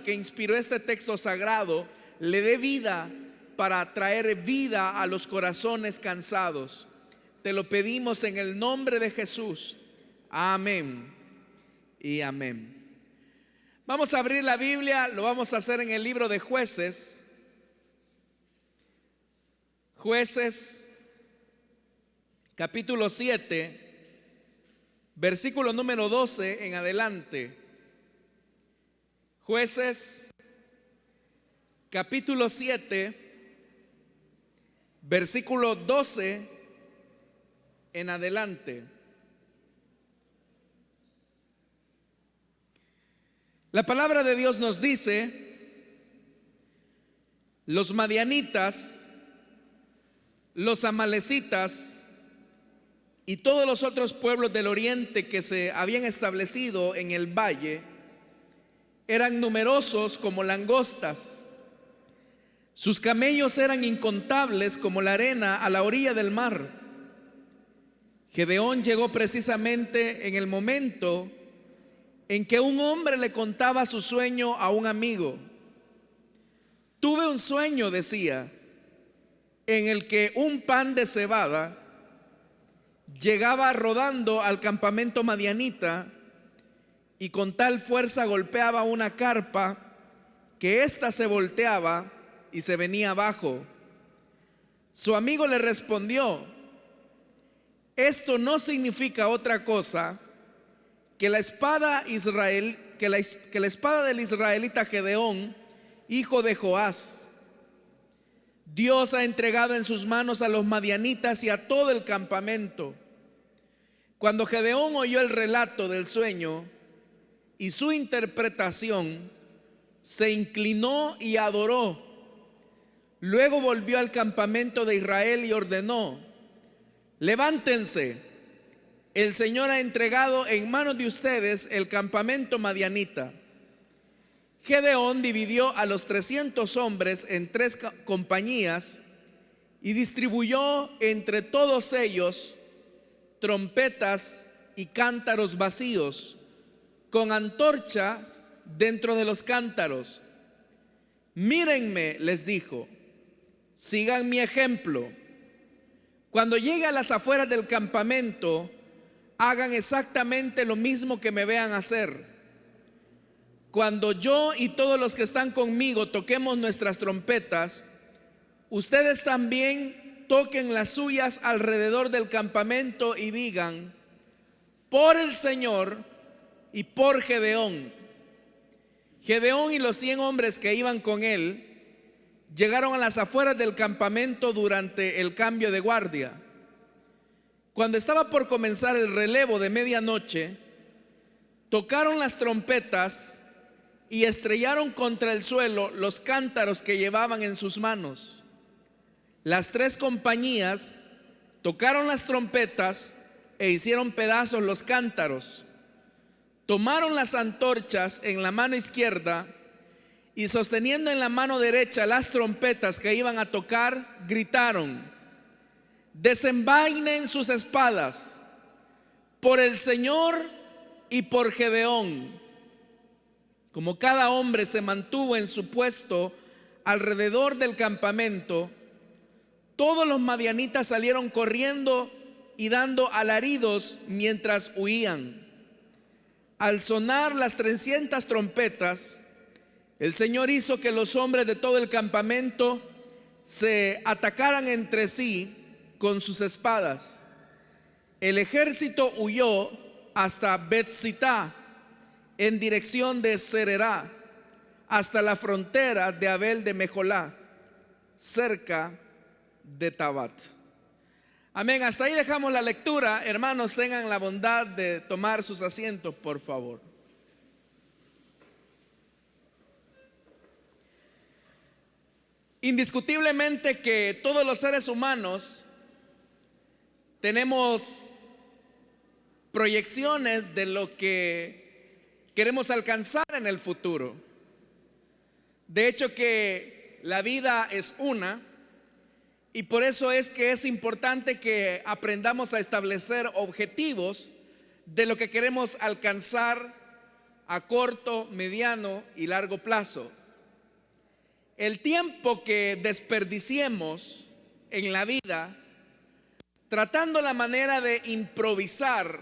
que inspiró este texto sagrado le dé vida para traer vida a los corazones cansados. Te lo pedimos en el nombre de Jesús. Amén y amén. Vamos a abrir la Biblia, lo vamos a hacer en el libro de Jueces. Jueces, capítulo 7, versículo número 12 en adelante. Jueces, capítulo 7, versículo 12 en adelante. La palabra de Dios nos dice: los madianitas, los amalecitas y todos los otros pueblos del oriente que se habían establecido en el valle eran numerosos como langostas. Sus camellos eran incontables como la arena a la orilla del mar. Gedeón llegó precisamente en el momento en que un hombre le contaba su sueño a un amigo. Tuve un sueño, decía, en el que un pan de cebada llegaba rodando al campamento madianita y con tal fuerza golpeaba una carpa que ésta se volteaba y se venía abajo. Su amigo le respondió: esto no significa otra cosa que la espada del israelita Gedeón, hijo de Joás. Dios ha entregado en sus manos a los madianitas y a todo el campamento. Cuando Gedeón oyó el relato del sueño y su interpretación, se inclinó y adoró. Luego volvió al campamento de Israel y ordenó: levántense, el Señor ha entregado en manos de ustedes el campamento madianita. Gedeón dividió a los 300 hombres en 3 compañías y distribuyó entre todos ellos trompetas y cántaros vacíos, con antorchas dentro de los cántaros. Mírenme, les dijo, sigan mi ejemplo. Cuando llegue a las afueras del campamento, hagan exactamente lo mismo que me vean hacer. Cuando yo y todos los que están conmigo toquemos nuestras trompetas, ustedes también toquen las suyas alrededor del campamento y digan: por el Señor y por Gedeón. Gedeón y los 100 hombres que iban con él llegaron a las afueras del campamento durante el cambio de guardia. Cuando estaba por comenzar el relevo de medianoche, tocaron las trompetas y estrellaron contra el suelo los cántaros que llevaban en sus manos. Las 3 compañías tocaron las trompetas e hicieron pedazos los cántaros. Tomaron las antorchas en la mano izquierda y, sosteniendo en la mano derecha las trompetas que iban a tocar, gritaron: desenvainen sus espadas por el Señor y por Gedeón. Como cada hombre se mantuvo en su puesto alrededor del campamento, todos los madianitas salieron corriendo y dando alaridos mientras huían. Al sonar las 300 trompetas, el Señor hizo que los hombres de todo el campamento se atacaran entre sí con sus espadas. El ejército huyó hasta Bet-Sitá, en dirección de Sererá, hasta la frontera de Abel de Mejolá, cerca de Tabat. Amén. Hasta ahí dejamos la lectura. Hermanos, tengan la bondad de tomar sus asientos, por favor. Indiscutiblemente que todos los seres humanos tenemos proyecciones de lo que queremos alcanzar en el futuro. De hecho, que la vida es una, y por eso es que es importante que aprendamos a establecer objetivos de lo que queremos alcanzar a corto, mediano y largo plazo. El tiempo que desperdiciemos en la vida tratando la manera de improvisar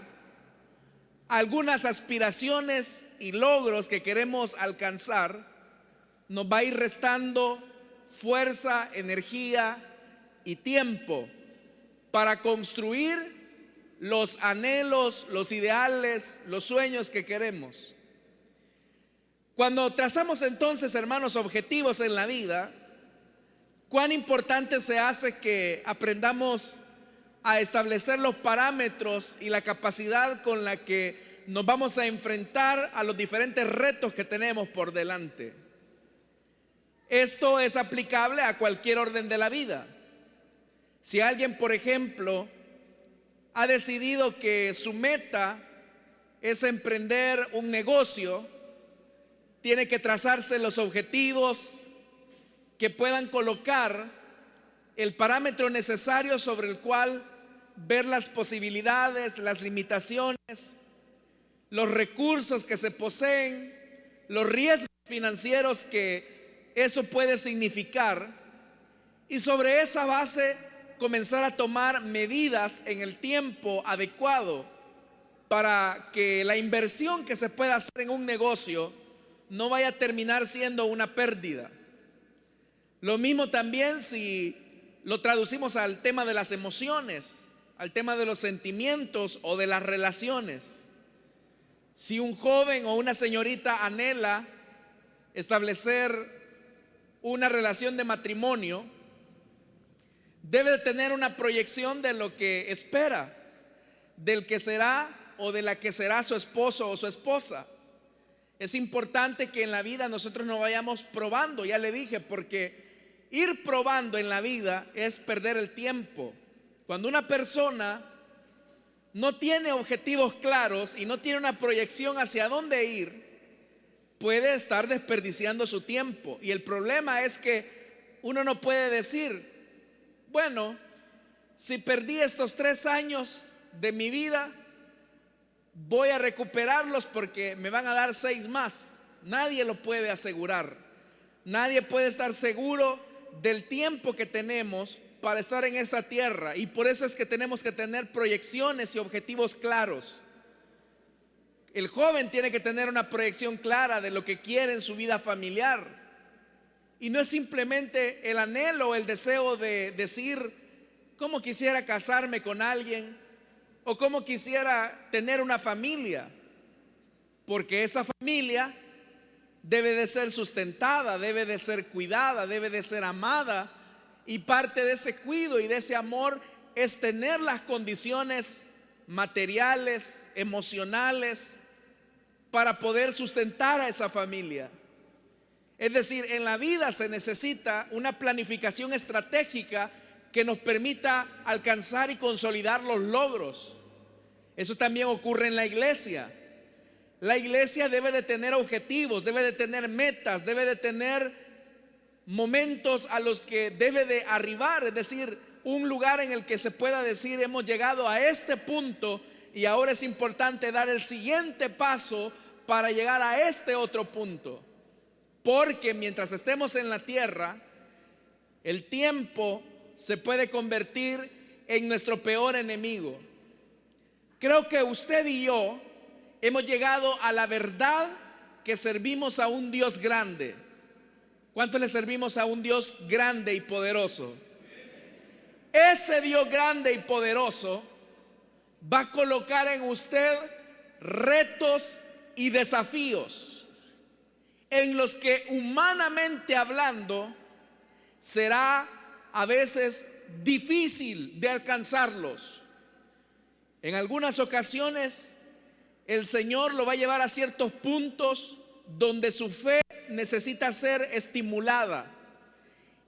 algunas aspiraciones y logros que queremos alcanzar, nos va a ir restando fuerza, energía y tiempo para construir los anhelos, los ideales, los sueños que queremos. Cuando trazamos entonces, hermanos, objetivos en la vida, cuán importante se hace que aprendamos a establecer los parámetros y la capacidad con la que nos vamos a enfrentar a los diferentes retos que tenemos por delante. Esto es aplicable a cualquier orden de la vida. Si alguien, por ejemplo, ha decidido que su meta es emprender un negocio, tiene que trazarse los objetivos que puedan colocar el parámetro necesario sobre el cual ver las posibilidades, las limitaciones, los recursos que se poseen, los riesgos financieros que eso puede significar, y sobre esa base comenzar a tomar medidas en el tiempo adecuado para que la inversión que se pueda hacer en un negocio no vaya a terminar siendo una pérdida. Lo mismo también si lo traducimos al tema de las emociones, al tema de los sentimientos o de las relaciones. Si un joven o una señorita anhela establecer una relación de matrimonio, debe de tener una proyección de lo que espera, del que será o de la que será su esposo o su esposa. Es importante que en la vida nosotros nos vayamos probando, ya le dije, porque ir probando en la vida es perder el tiempo. Cuando una persona no tiene objetivos claros y no tiene una proyección hacia dónde ir, puede estar desperdiciando su tiempo. Y el problema es que uno no puede decir, bueno, si perdí estos 3 años de mi vida, voy a recuperarlos porque me van a dar 6 más. Nadie lo puede asegurar. Nadie puede estar seguro del tiempo que tenemos para estar en esta tierra. Y por eso es que tenemos que tener proyecciones y objetivos claros. El joven tiene que tener una proyección clara de lo que quiere en su vida familiar. Y no es simplemente el anhelo o el deseo de decir, cómo quisiera casarme con alguien o cómo quisiera tener una familia, porque esa familia debe de ser sustentada, debe de ser cuidada, debe de ser amada, y parte de ese cuidado y de ese amor es tener las condiciones materiales, emocionales, para poder sustentar a esa familia. Es decir, en la vida se necesita una planificación estratégica que nos permita alcanzar y consolidar los logros. Eso también ocurre en la iglesia. La iglesia debe de tener objetivos, debe de tener metas, debe de tener momentos a los que debe de arribar, es decir, un lugar en el que se pueda decir, hemos llegado a este punto y ahora es importante dar el siguiente paso para llegar a este otro punto. Porque mientras estemos en la tierra, el tiempo se puede convertir en nuestro peor enemigo. Creo que usted y yo hemos llegado a la verdad que servimos a un Dios grande. ¿Cuánto le servimos a un Dios grande y poderoso? Ese Dios grande y poderoso va a colocar en usted retos y desafíos en los que humanamente hablando será a veces difícil de alcanzarlos. En algunas ocasiones el Señor lo va a llevar a ciertos puntos donde su fe necesita ser estimulada,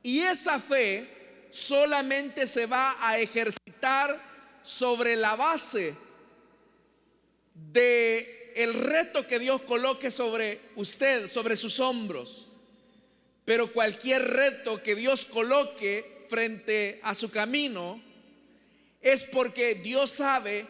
y esa fe solamente se va a ejercitar sobre la base de el reto que Dios coloque sobre usted, sobre sus hombros. Pero cualquier reto que Dios coloque frente a su camino es porque Dios sabe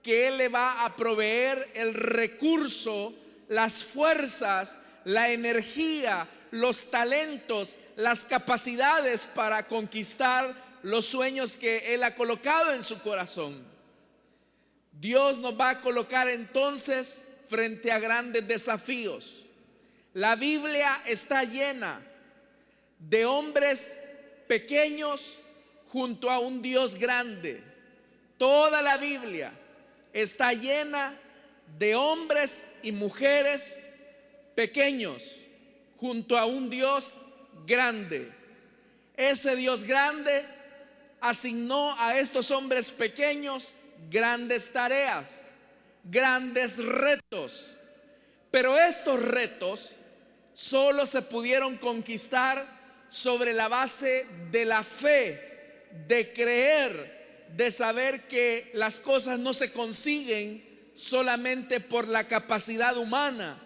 que Él le va a proveer el recurso las fuerzas, la energía, los talentos, las capacidades para conquistar los sueños que Él ha colocado en su corazón. Dios nos va a colocar entonces frente a grandes desafíos. La Biblia está llena de hombres pequeños junto a un Dios grande. Toda la Biblia está llena de hombres y mujeres pequeños junto a un Dios grande. Ese Dios grande asignó a estos hombres pequeños grandes tareas, grandes retos. Pero estos retos solo se pudieron conquistar sobre la base de la fe, de creer, de saber que las cosas no se consiguen solamente por la capacidad humana,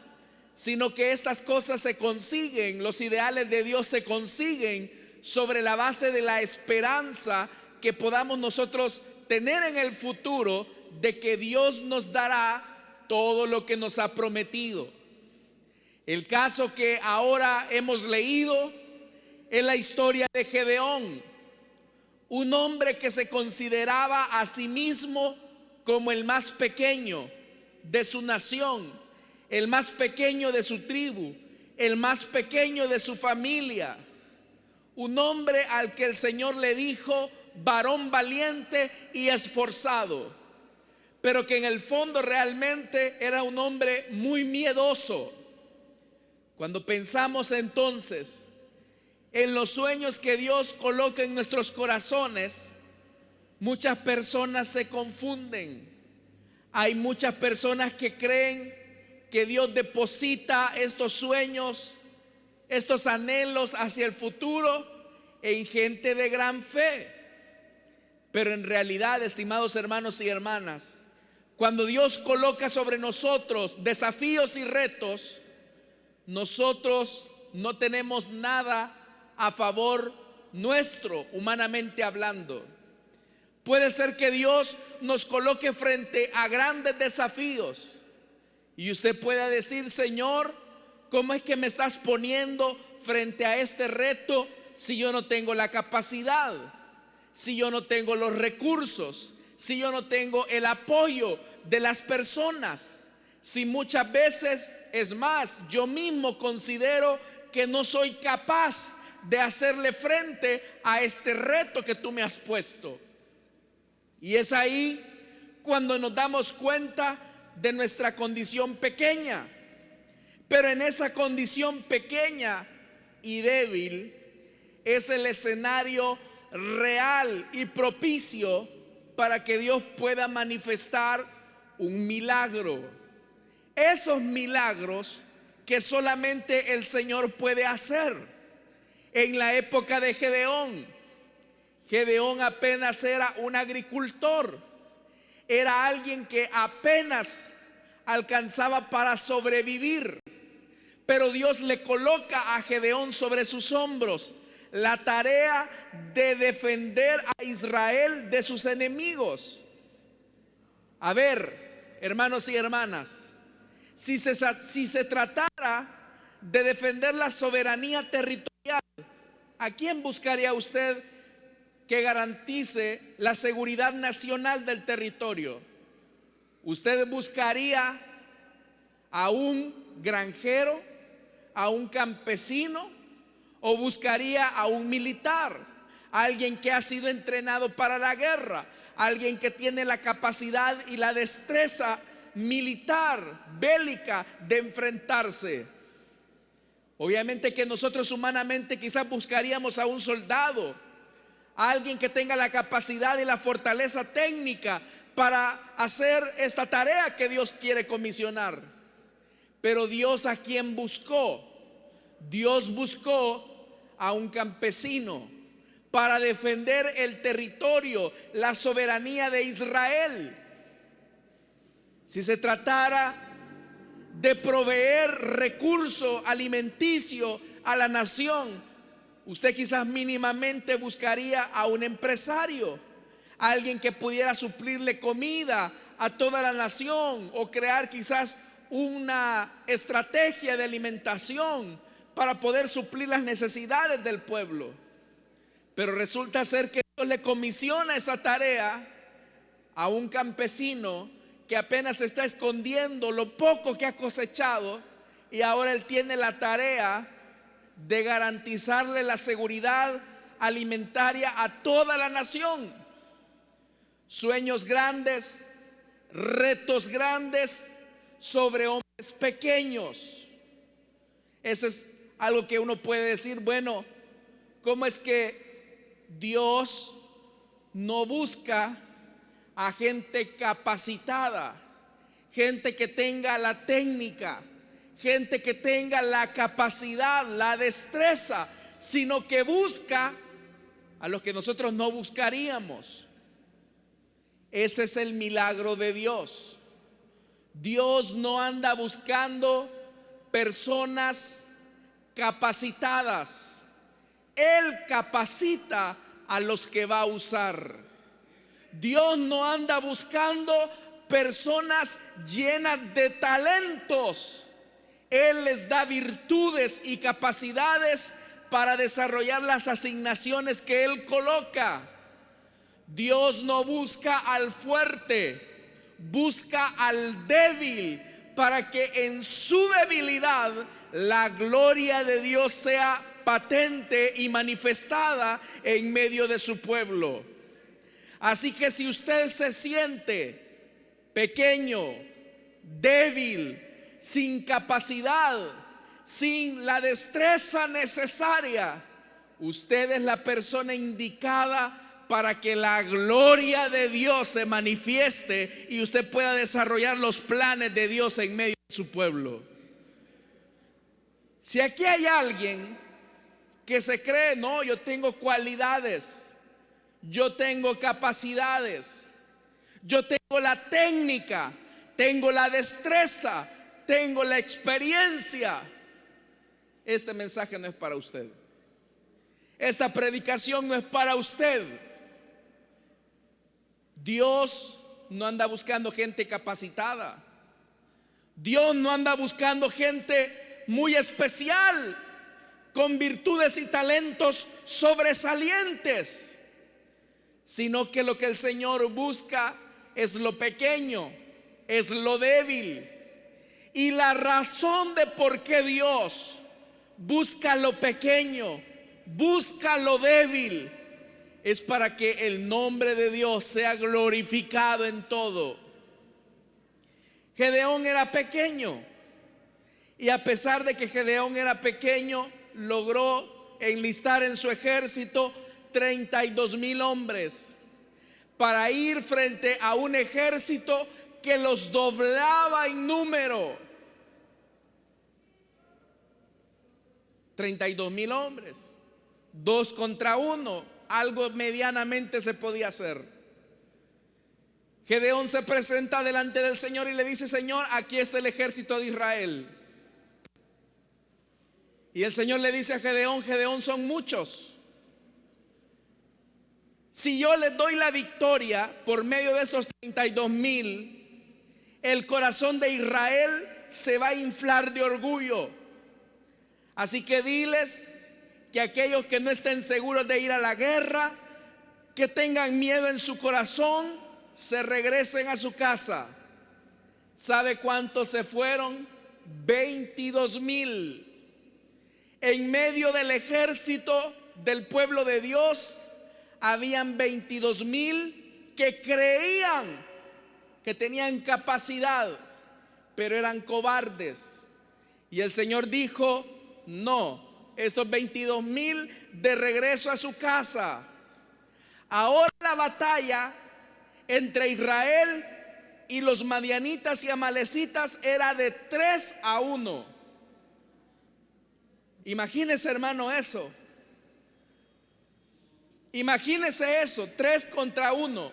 sino que estas cosas se consiguen, los ideales de Dios se consiguen sobre la base de la esperanza que podamos nosotros tener en el futuro de que Dios nos dará todo lo que nos ha prometido. El caso que ahora hemos leído es la historia de Gedeón, un hombre que se consideraba a sí mismo como el más pequeño de su nación, el más pequeño de su tribu, el más pequeño de su familia. Un hombre al que el Señor le dijo varón valiente y esforzado, pero que en el fondo realmente era un hombre muy miedoso. Cuando pensamos entonces en los sueños que Dios coloca en nuestros corazones, muchas personas se confunden. Hay muchas personas que creen que Dios deposita estos sueños, estos anhelos hacia el futuro en gente de gran fe. Pero en realidad, estimados hermanos y hermanas, cuando Dios coloca sobre nosotros desafíos y retos, nosotros no tenemos nada a favor nuestro, humanamente hablando. Puede ser que Dios nos coloque frente a grandes desafíos y usted pueda decir: Señor, ¿cómo es que me estás poniendo frente a este reto si yo no tengo la capacidad, si yo no tengo los recursos, si yo no tengo el apoyo de las personas, si muchas veces, es más, yo mismo considero que no soy capaz de hacerle frente a este reto que tú me has puesto? Y es ahí cuando nos damos cuenta de nuestra condición pequeña. Pero en esa condición pequeña y débil es el escenario real y propicio para que Dios pueda manifestar un milagro. Esos milagros que solamente el Señor puede hacer. En la época de Gedeón, Gedeón apenas era un agricultor, era alguien que apenas alcanzaba para sobrevivir, pero Dios le coloca a Gedeón sobre sus hombros la tarea de defender a Israel de sus enemigos. A ver, hermanos y hermanas, si se tratara de defender la soberanía territorial, ¿a quién buscaría usted que garantice la seguridad nacional del territorio? ¿Usted buscaría a un granjero, a un campesino, o buscaría a un militar, alguien que ha sido entrenado para la guerra, alguien que tiene la capacidad y la destreza militar, bélica, de enfrentarse? Obviamente que nosotros humanamente quizás buscaríamos a un soldado, a alguien que tenga la capacidad y la fortaleza técnica para hacer esta tarea que Dios quiere comisionar. Pero Dios, ¿a quién buscó? Dios buscó a un campesino para defender el territorio, la soberanía de Israel. Si se tratara de proveer recurso alimenticio a la nación, usted quizás mínimamente buscaría a un empresario, alguien que pudiera suplirle comida a toda la nación, o crear quizás una estrategia de alimentación para poder suplir las necesidades del pueblo. Pero resulta ser que Dios le comisiona esa tarea a un campesino que apenas está escondiendo lo poco que ha cosechado, y ahora él tiene la tarea de garantizarle la seguridad alimentaria a toda la nación. Sueños grandes, retos grandes sobre hombres pequeños. Eso es algo que uno puede decir, bueno, ¿cómo es que Dios no busca a gente capacitada, gente que tenga la técnica, gente que tenga la capacidad, la destreza, sino que busca a los que nosotros no buscaríamos? Ese es el milagro de Dios. Dios no anda buscando personas capacitadas. Él capacita a los que va a usar. Dios no anda buscando personas llenas de talentos. Él les da virtudes y capacidades para desarrollar las asignaciones que Él coloca. Dios no busca al fuerte, busca al débil, para que en su debilidad la gloria de Dios sea patente y manifestada en medio de su pueblo. Así que si usted se siente pequeño, débil, sin capacidad, sin la destreza necesaria, usted es la persona indicada para que la gloria de Dios se manifieste y usted pueda desarrollar los planes de Dios en medio de su pueblo. Si aquí hay alguien que se cree, no, yo tengo cualidades, yo tengo capacidades, yo tengo la técnica, tengo la destreza, tengo la experiencia, este mensaje no es para usted. Esta predicación no es para usted. Dios no anda buscando gente capacitada. Dios no anda buscando gente muy especial, con virtudes y talentos sobresalientes, sino que lo que el Señor busca es lo pequeño, es lo débil. Y la razón de por qué Dios busca lo pequeño, busca lo débil, es para que el nombre de Dios sea glorificado en todo. Gedeón era pequeño, y a pesar de que Gedeón era pequeño, logró enlistar en su ejército 32,000 hombres para ir frente a un ejército que los doblaba en número. 32,000 hombres, 2 contra 1, algo medianamente se podía hacer. Gedeón se presenta delante del Señor y le dice: Señor, aquí está el ejército de Israel. Y el Señor le dice a Gedeón: Gedeón, son muchos. Si yo les doy la victoria por medio de esos 32,000, el corazón de Israel se va a inflar de orgullo. Así que diles que aquellos que no estén seguros de ir a la guerra, que tengan miedo en su corazón, se regresen a su casa. ¿Sabe cuántos se fueron? 22,000. En medio del ejército del pueblo de Dios habían 22,000 que creían que tenían capacidad, pero eran cobardes. Y el Señor dijo: no, estos 22,000 de regreso a su casa. Ahora la batalla entre Israel y los madianitas y amalecitas era de 3-1. Imagínese, hermano, eso. Imagínese eso, 3 contra 1.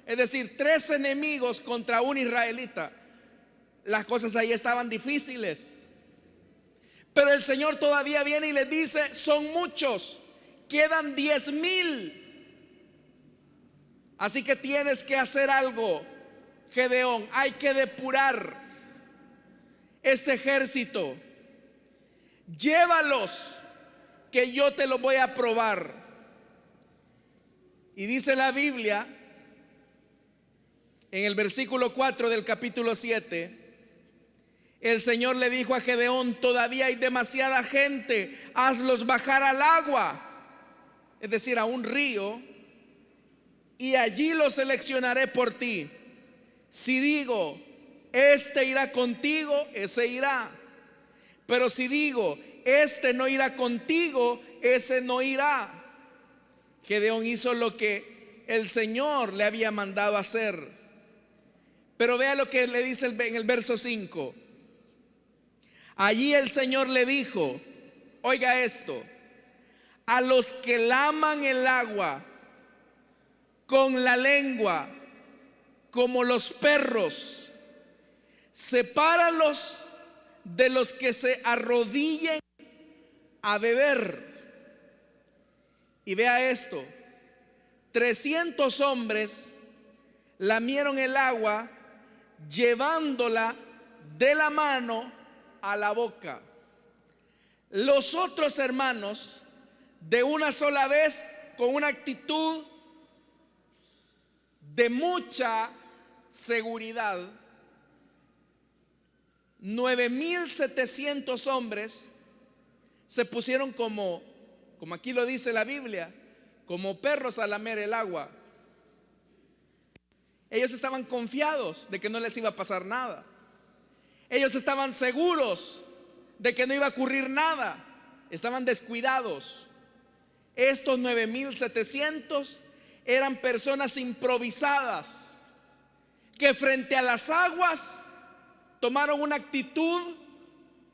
Es decir, 3 enemigos contra un israelita. Las cosas ahí estaban difíciles. Pero el Señor todavía viene y les dice: son muchos, quedan 10,000. Así que tienes que hacer algo, Gedeón. Hay que depurar. este ejército, llévalos, que yo te los voy a probar. Y dice la Biblia, en el versículo 4 del capítulo 7, el Señor le dijo a Gedeón: todavía hay demasiada gente, hazlos bajar al agua, es decir, a un río, y allí los seleccionaré por ti. Si digo, este irá contigo, ese irá. Pero si digo, este no irá contigo, ese no irá. Gedeón hizo lo que el Señor le había mandado hacer. Pero vea lo que le dice en el verso 5. Allí el Señor le dijo, oiga esto: a los que laman el agua con la lengua como los perros, sepáralos de los que se arrodillen a beber. Y vea esto: 300 hombres lamieron el agua llevándola de la mano a la boca. Los otros hermanos, de una sola vez, con una actitud de mucha seguridad, 9,700 hombres se pusieron como aquí lo dice la Biblia, como perros a lamer el agua. Ellos estaban confiados de que no les iba a pasar nada. Ellos estaban seguros de que no iba a ocurrir nada. Estaban descuidados. Estos 9,700 eran personas improvisadas que frente a las aguas tomaron una actitud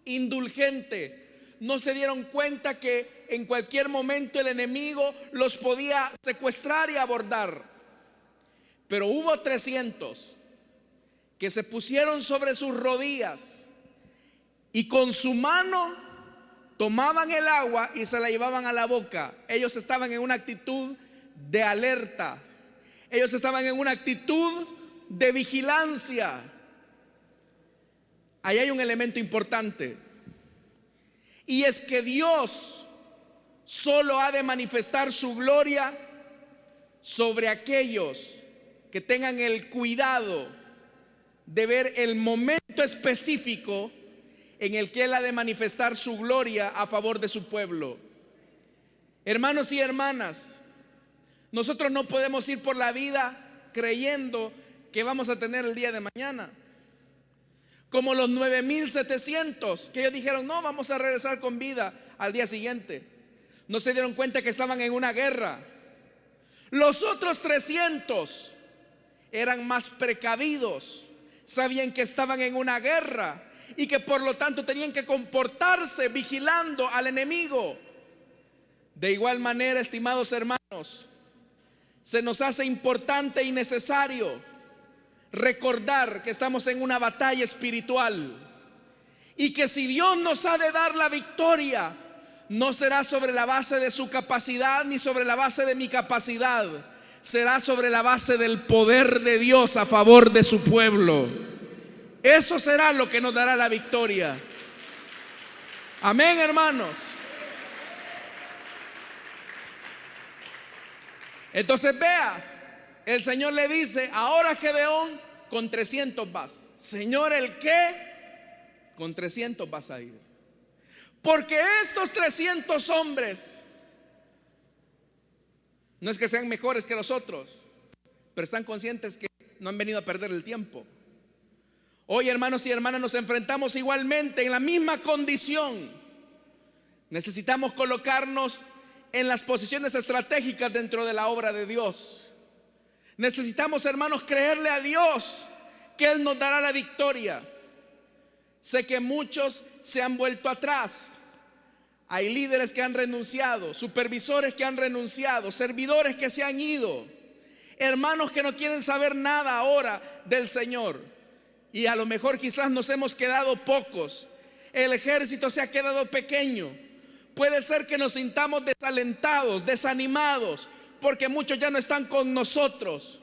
indulgente. No se dieron cuenta que en cualquier momento el enemigo los podía secuestrar y abordar. Pero hubo 300 que se pusieron sobre sus rodillas y con su mano tomaban el agua y se la llevaban a la boca. Ellos estaban en una actitud de alerta. Ellos estaban en una actitud de vigilancia. Ahí hay un elemento importante, y es que Dios solo ha de manifestar su gloria sobre aquellos que tengan el cuidado de ver el momento específico en el que Él ha de manifestar su gloria a favor de su pueblo. Hermanos y hermanas, nosotros no podemos ir por la vida creyendo que vamos a tener el día de mañana. Como los 9,700 que ellos dijeron: no, vamos a regresar con vida al día siguiente. No se dieron cuenta que estaban en una guerra. Los otros 300 eran más precavidos, sabían que estaban en una guerra y que por lo tanto tenían que comportarse vigilando al enemigo. De igual manera, estimados hermanos, se nos hace importante y necesario recordar que estamos en una batalla espiritual y que si Dios nos ha de dar la victoria, no será sobre la base de su capacidad ni sobre la base de mi capacidad, será sobre la base del poder de Dios a favor de su pueblo. Eso será lo que nos dará la victoria. Amén, hermanos. Entonces vea, el Señor le dice: ahora Gedeón, con 300 vas. Señor, ¿el qué? Con 300 vas a ir. Porque estos 300 hombres no es que sean mejores que los otros, pero están conscientes que no han venido a perder el tiempo. Hoy, hermanos y hermanas, nos enfrentamos igualmente en la misma condición. Necesitamos colocarnos en las posiciones estratégicas dentro de la obra de Dios. Necesitamos, hermanos, creerle a Dios que Él nos dará la victoria. Sé que muchos se han vuelto atrás. Hay líderes que han renunciado, supervisores que han renunciado, servidores que se han ido, hermanos que no quieren saber nada ahora del Señor. Y a lo mejor quizás nos hemos quedado pocos. El ejército se ha quedado pequeño. Puede ser que nos sintamos desalentados, desanimados, porque muchos ya no están con nosotros.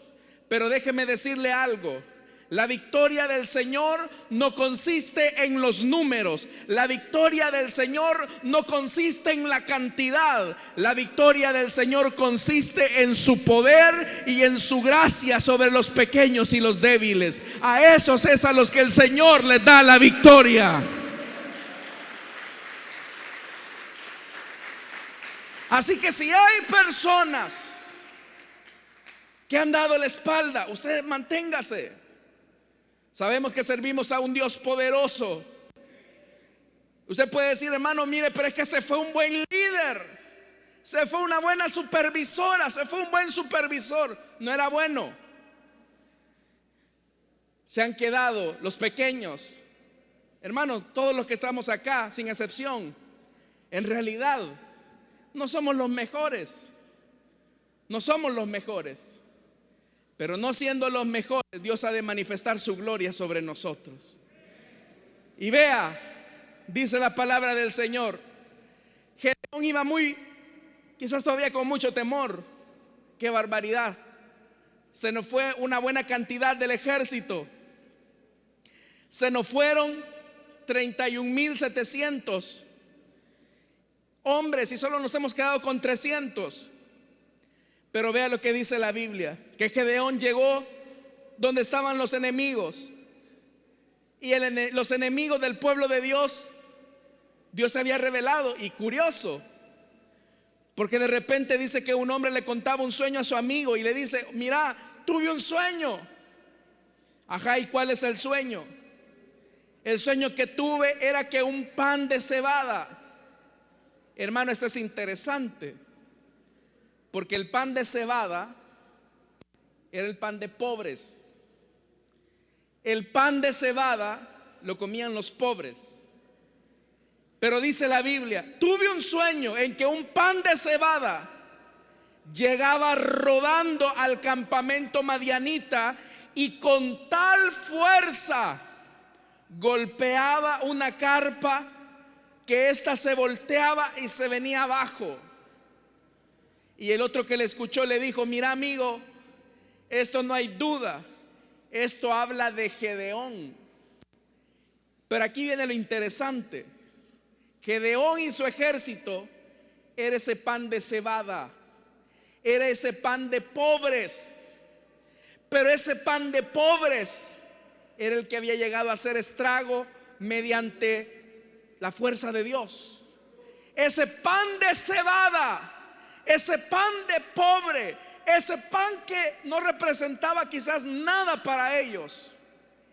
Pero déjeme decirle algo: La victoria del Señor no consiste en los números. La victoria del Señor no consiste en la cantidad. La victoria del Señor consiste en su poder y en su gracia sobre los pequeños y los débiles. A esos es a los que el Señor les da la victoria. Así que si hay personas que han dado la espalda, usted manténgase. Sabemos que servimos a un Dios poderoso. Usted puede decir, hermano, mire, pero es que se fue un buen líder, se fue una buena supervisora, se fue un buen supervisor. No era bueno. Se han quedado los pequeños. Hermano, todos los que estamos acá, sin excepción, en realidad no somos los mejores. No somos los mejores. Pero no siendo los mejores, Dios ha de manifestar su gloria sobre nosotros. Y vea, dice la palabra del Señor, Gedeón iba quizás todavía con mucho temor. Qué barbaridad. Se nos fue una buena cantidad del ejército. Se nos fueron 31,700 hombres y solo nos hemos quedado con 300. Pero vea lo que dice la Biblia, que Gedeón llegó donde estaban los enemigos. Y los enemigos del pueblo de Dios, Dios se había revelado. Y curioso, porque de repente dice que un hombre le contaba un sueño a su amigo y le dice, mira, tuve un sueño. Ajá, ¿y cuál es el sueño? El sueño que tuve era que un pan de cebada. Hermano, esto es interesante, porque el pan de cebada era el pan de pobres. El pan de cebada lo comían los pobres. Pero dice la Biblia, tuve un sueño en que un pan de cebada llegaba rodando al campamento madianita y con tal fuerza golpeaba una carpa que ésta se volteaba y se venía abajo. Y el otro que le escuchó le dijo, mira amigo, esto no hay duda, esto habla de Gedeón. Pero aquí viene lo interesante. Gedeón y su ejército era ese pan de cebada, era ese pan de pobres. Pero ese pan de pobres era el que había llegado a hacer estrago mediante la fuerza de Dios. Ese pan de cebada, ese pan de pobre, ese pan que no representaba quizás nada para ellos.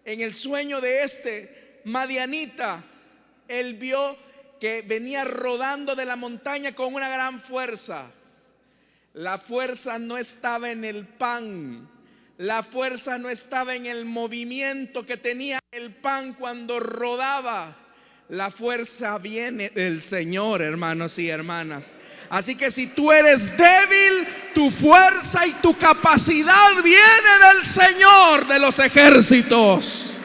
En el sueño de este madianita, él vio que venía rodando de la montaña con una gran fuerza. La fuerza no estaba en el pan, la fuerza no estaba en el movimiento que tenía el pan cuando rodaba. La fuerza viene del Señor, hermanos y hermanas. Así que si tú eres débil, tu fuerza y tu capacidad viene del Señor de los ejércitos.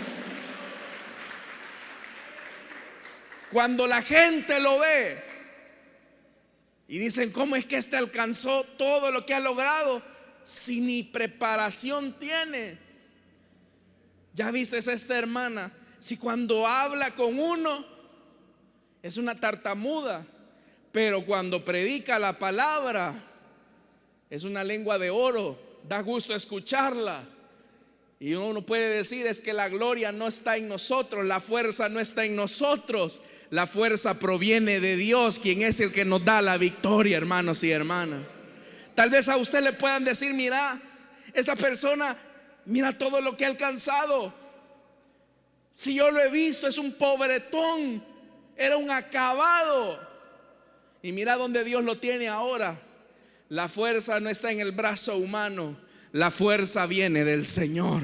Cuando la gente lo ve y dicen, ¿cómo es que este alcanzó todo lo que ha logrado si ni preparación tiene? Ya viste esta hermana, si cuando habla con uno es una tartamuda, pero cuando predica la palabra es una lengua de oro, da gusto escucharla. Y uno puede decir, es que la gloria no está en nosotros, la fuerza no está en nosotros, la fuerza proviene de Dios, quien es el que nos da la victoria, hermanos y hermanas. Tal vez a usted le puedan decir, mira, esta persona, mira todo lo que ha alcanzado. Si yo lo he visto, es un pobretón, era un acabado. Y mira donde Dios lo tiene ahora. La fuerza no está en el brazo humano, la fuerza viene del Señor.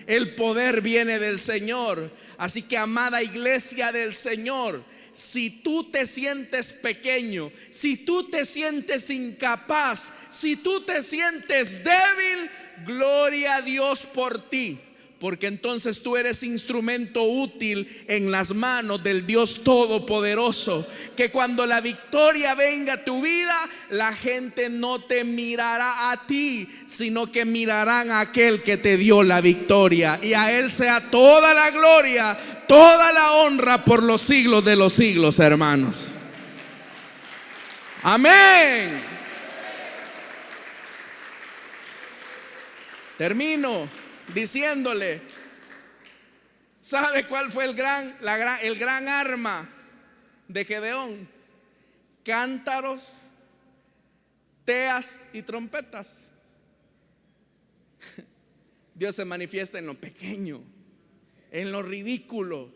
El poder viene del Señor. Así que, amada iglesia del Señor, si tú te sientes pequeño, si tú te sientes incapaz, si tú te sientes débil, gloria a Dios por ti, porque entonces tú eres instrumento útil en las manos del Dios Todopoderoso. Que cuando la victoria venga a tu vida, la gente no te mirará a ti, sino que mirarán a aquel que te dio la victoria. Y a Él sea toda la gloria, toda la honra por los siglos de los siglos, hermanos. Amén. Termino diciéndole, ¿sabe cuál fue el gran arma de Gedeón? Cántaros, teas y trompetas. Dios se manifiesta en lo pequeño, en lo ridículo,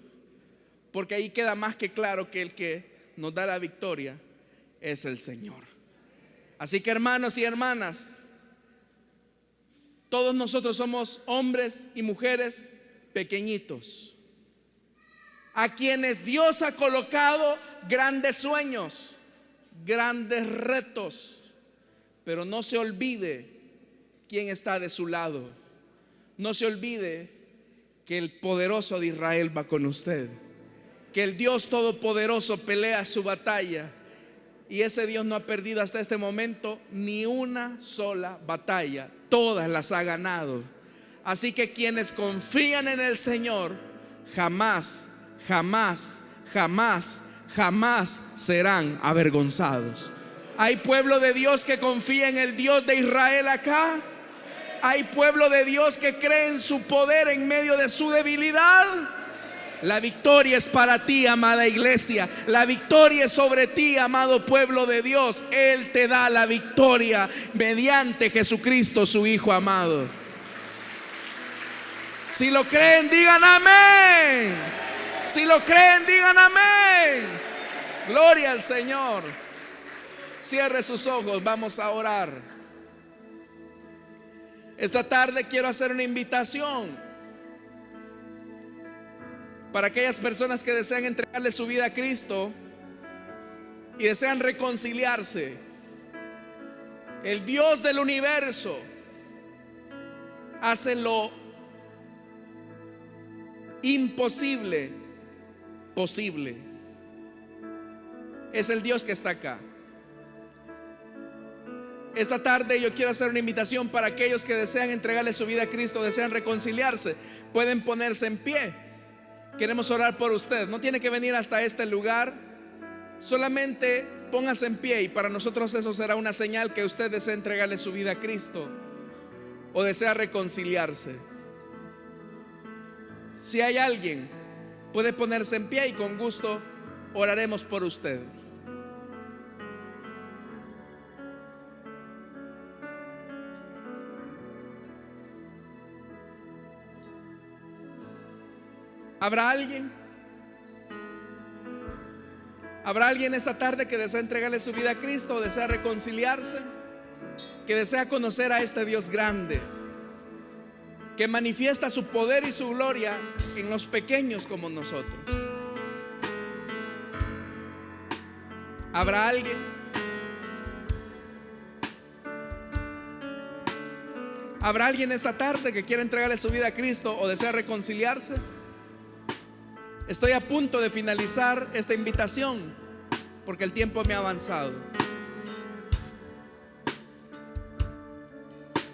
porque ahí queda más que claro que el que nos da la victoria es el Señor. Así que, hermanos y hermanas, todos nosotros somos hombres y mujeres pequeñitos, a quienes Dios ha colocado grandes sueños, grandes retos. Pero no se olvide quién está de su lado. No se olvide que el poderoso de Israel va con usted, que el Dios todopoderoso pelea su batalla. Y ese Dios no ha perdido hasta este momento ni una sola batalla. Todas las ha ganado. Así que quienes confían en el Señor jamás, jamás, jamás, jamás serán avergonzados. Hay pueblo de Dios que confía en el Dios de Israel acá. Hay pueblo de Dios que cree en su poder en medio de su debilidad. La victoria es para ti, amada iglesia. La victoria es sobre ti, amado pueblo de Dios. Él te da la victoria mediante Jesucristo, su Hijo amado. Si lo creen, digan amén. Si lo creen, digan amén. Gloria al Señor. Cierre sus ojos, vamos a orar. Esta tarde quiero hacer una invitación para aquellas personas que desean entregarle su vida a Cristo y desean reconciliarse. El Dios del universo hace lo imposible posible. Es el Dios que está acá. Esta tarde yo quiero hacer una invitación para aquellos que desean entregarle su vida a Cristo, desean reconciliarse. Pueden ponerse en pie. Queremos orar por usted. No tiene que venir hasta este lugar. Solamente póngase en pie, y para nosotros eso será una señal que usted desea entregarle su vida a Cristo o desea reconciliarse. Si hay alguien, puede ponerse en pie y con gusto oraremos por usted. ¿Habrá alguien? ¿Habrá alguien esta tarde que desea entregarle su vida a Cristo o desea reconciliarse? Que desea conocer a este Dios grande, que manifiesta su poder y su gloria en los pequeños como nosotros. ¿Habrá alguien? ¿Habrá alguien esta tarde que quiera entregarle su vida a Cristo o desea reconciliarse? Estoy a punto de finalizar esta invitación porque el tiempo me ha avanzado.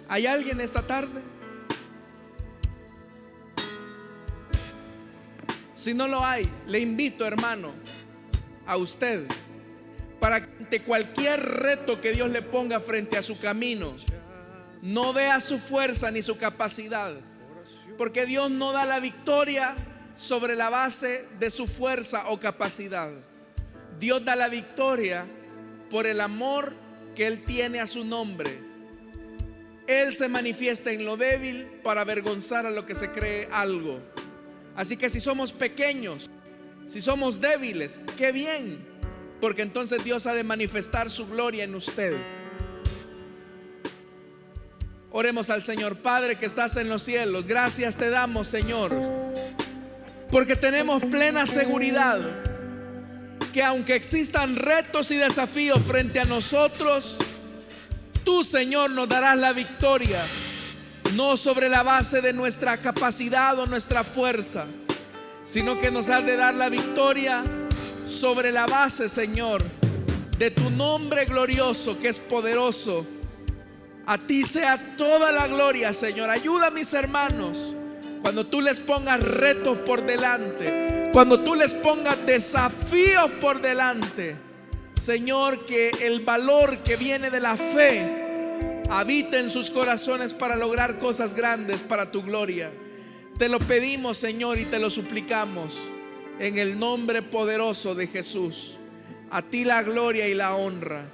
¿Hay alguien esta tarde? Si no lo hay, le invito, hermano, a usted, para que ante cualquier reto que Dios le ponga frente a su camino, no vea su fuerza ni su capacidad, porque Dios no da la victoria sobre la base de su fuerza o capacidad. Dios da la victoria por el amor que Él tiene a su nombre. Él se manifiesta en lo débil para avergonzar a lo que se cree algo. Así que si somos pequeños, si somos débiles, qué bien, porque entonces Dios ha de manifestar su gloria en usted. Oremos al Señor. Padre que estás en los cielos, gracias te damos, Señor, porque tenemos plena seguridad que aunque existan retos y desafíos frente a nosotros, tú, Señor, nos darás la victoria. no sobre la base de nuestra capacidad o nuestra fuerza, sino que nos has de dar la victoria sobre la base, Señor, de tu nombre glorioso, que es poderoso. A ti sea toda la gloria, Señor. Ayuda a mis hermanos cuando tú les pongas retos por delante, cuando tú les pongas desafíos por delante, Señor, que el valor que viene de la fe habite en sus corazones para lograr cosas grandes para tu gloria. Te lo pedimos, Señor, y te lo suplicamos en el nombre poderoso de Jesús. A ti la gloria y la honra.